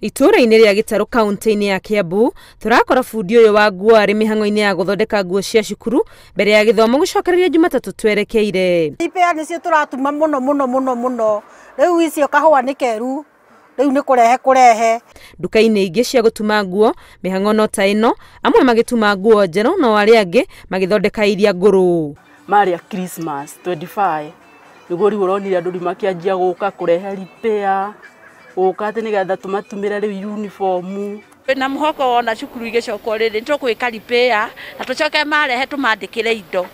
Itũra-inĩ rĩa Gĩtarũ kaunti-inĩ ya Kiambu turakora bundi ũyũ wa nguo arĩ mĩhang'o-inĩ ya gũthondeka nguo cia cukuru mbere ya gĩthomo gũcokereria Jumatatũ twerekeire. Ipea nĩcio turatuma mũno rĩu icio kahũa nĩ keru rĩu nĩ kũrehe nduka-inĩ ingĩ cia gũtuma nguo mĩhang'o no ta ĩno amwe magĩtuma nguo njerũ no arĩa angĩ magĩthondeka iria ngũrũ. Maria Christmas 25 nĩguo rĩu ũronire andũ makĩanjia gũka kũrehe repair gũka atĩ nĩgetha tũmatumĩre rĩu uniform na mũhuko wona cukuru igĩcokwo rĩrĩ tũkwĩka repair na tũcoke marehe tũmandĩkĩre indo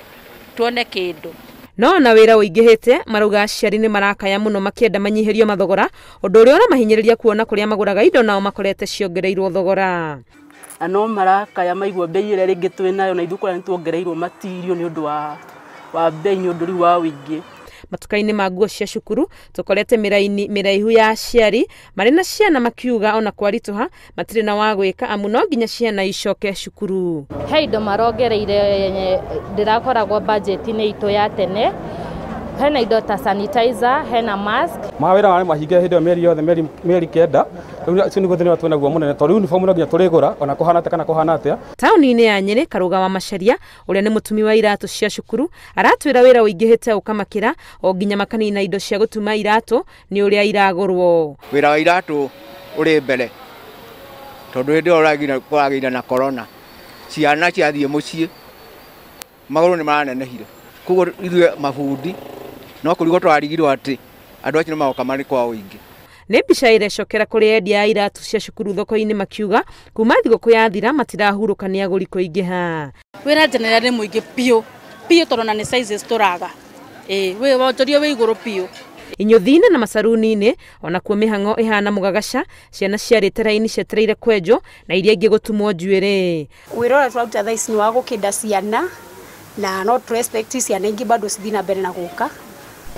tuone kĩndũ. No na wĩra ũingĩhĩte marauga aciari nĩ marakaya mũno makĩenda manyihirio mathogora ũndũ ũrĩa ũramahinyĩrĩria kuona kũrĩa magũraga indo nao makorete ciongereirwo thogora. Na no marakaya maigua bei ĩrĩa rĩngĩ twĩnayo na ithuĩ kũrĩa nĩtuongereirwo matirio nĩ ũndũ wa bei nĩ ũndũ wa ũingĩ. Matuka-inĩ ma nguo cia cukuru tukorete miraihu ya aciari marĩ na ciana makiuga ona kwarituha matirĩ na wa gwĩka amu no nginya ciana icoke cukuru. He indo marongereire ndĩrakoragwo budget-inĩ itũ ya tene. Hena indo ta sanitizer, hena mask. Mawĩra marĩ mahinge hĩndĩ mĩeri yothe mĩeri kenda. Rĩu ũcio nĩguo thĩna tuonaguo mũnene tondũ uniform no nginya tũrĩgũra ona kũhana atĩa kana kũhana atĩa. Taũni-inĩ ya Nyeri Karũga wa Macharia ũrĩa nĩ mũtumi wa iratũ cia cukuru aratwĩra wĩra ũingĩhĩte ũkamakĩra o nginya makanina indo cia gũtuma iratũ nĩ ũrĩa iragũrwo. Wĩra wa iratũ ũrĩ mbere tondũ hĩndĩ ĩyo kũragĩire na corona ciana ciathiĩ mũciĩ magũrũ nĩ maranenehire koguo ithuĩ mabundi no kũrigwo twarigirwo atĩ andũ acio nĩ magoka marĩ kwa ũingĩ. Nĩ mbica irecokera kũrĩ endia a iratũ cia cukuru thoko-inĩ makiuga kuma thigũkũ yathira matirahurũka nĩ agũri kũingĩha. Wĩra njenera nĩ mũingĩ piũ tondũ na nĩ sizes tũraga wĩ wonjoria wĩ igũrũ piũ. Inyuthi-inĩ na macaruni-inĩ ona kuo mĩhang'o ihana mũgagaca ciana ciarĩte raini cietereire kwenjwo na iria ingĩ gũtumwo njuĩrĩ. Wĩra ũrĩa tũraruta thaa ici nĩ wa gũkĩnda ciana na no respect ciana ingĩ bado cithi na mbere na gũka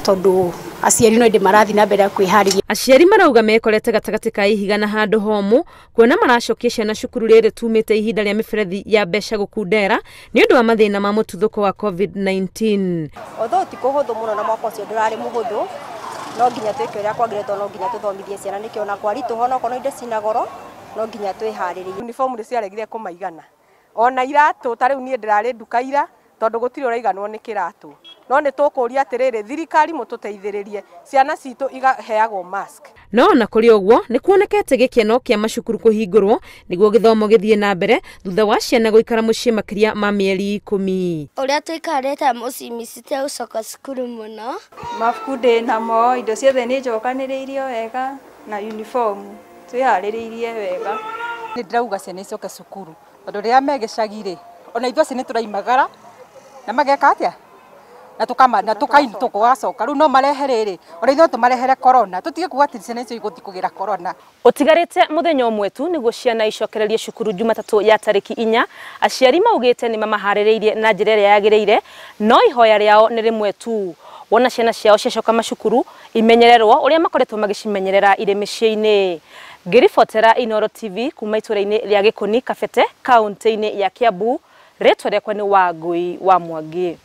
tondu aciari no inde marathi na mbere kwĩharĩria. Aciari marauga mekorete gatagatĩ ka ihiga na handũ homũ kuona maracokia ciana cukuru rĩrĩ tumĩte ihinda rĩa mĩberethi ya mbeca gũkundera nĩ ũndũ wa mathĩna ma mũtuthũko wa COVID-19. Although ti kũhũthũ mũno na mwaka ũcio ndũrarĩ mũhũthũ no nginya twĩke ũrĩa kwagĩrĩtwo no nginya tũthomithie ciana nĩkĩo na kwaritũho no kono indo cina goro no nginya twĩharĩrie. Uniform nĩ ciaregire kũmaigana ona iratũ ta rĩu niĩ ndĩrarĩ nduka ira tondũ gũtirĩ ũraiganwo nĩ kĩratũ no nĩ tũkũria atĩrĩrĩ thirikari mũtũteithĩrĩrie ciana citũ igaheagwo mask. No na kũrĩ ũguo nĩ kuonekete gĩkeno kĩa macukuru kũhingũrwo nĩguo gĩthomo gĩthiĩ na mbere thutha wa ciana gũikara mũciĩ makĩria ma mĩeri 10. Ũrĩa tũikarĩte mũciĩ mĩcite gũcoka cukuru mũno. Mabuku ndĩ namo indo ciothe nĩ njokanĩrĩirio wega na uniform twĩharĩrĩirie wega. Nĩ ndĩrauga ciana icoke cukuru tondũ rĩrĩa me gĩcagi-rĩ ona ithuĩ nĩ tũraimagara na mageka atĩa na tũgacoka rĩu no marehe rĩrĩ ona ithuĩ tũmarehere corona tũtige kuga atĩ ciana icio igũthi kũgĩra corona. Ũtigarĩte mũthenya ũmwe tu nĩguo ciana icokererie cukuru Jumatatũ ya tarĩki 4 aciari maugĩte nĩ mamaharĩrĩirie na njĩra ĩrĩa yagĩrĩire no ihoya rĩao nĩ rĩmwe tu wona ciana ciao ciacoka macukuru imenyererwo ũrĩa makoretwo magĩcimenyerera irĩ mĩciĩ-inĩ. Ngĩribotera Inooro TV kuma itũra-inĩ rĩa Gĩkũni Kabete kaunti-inĩ ya Kiambu rĩtwa rĩakwa nĩ Wangui wa Mwangi.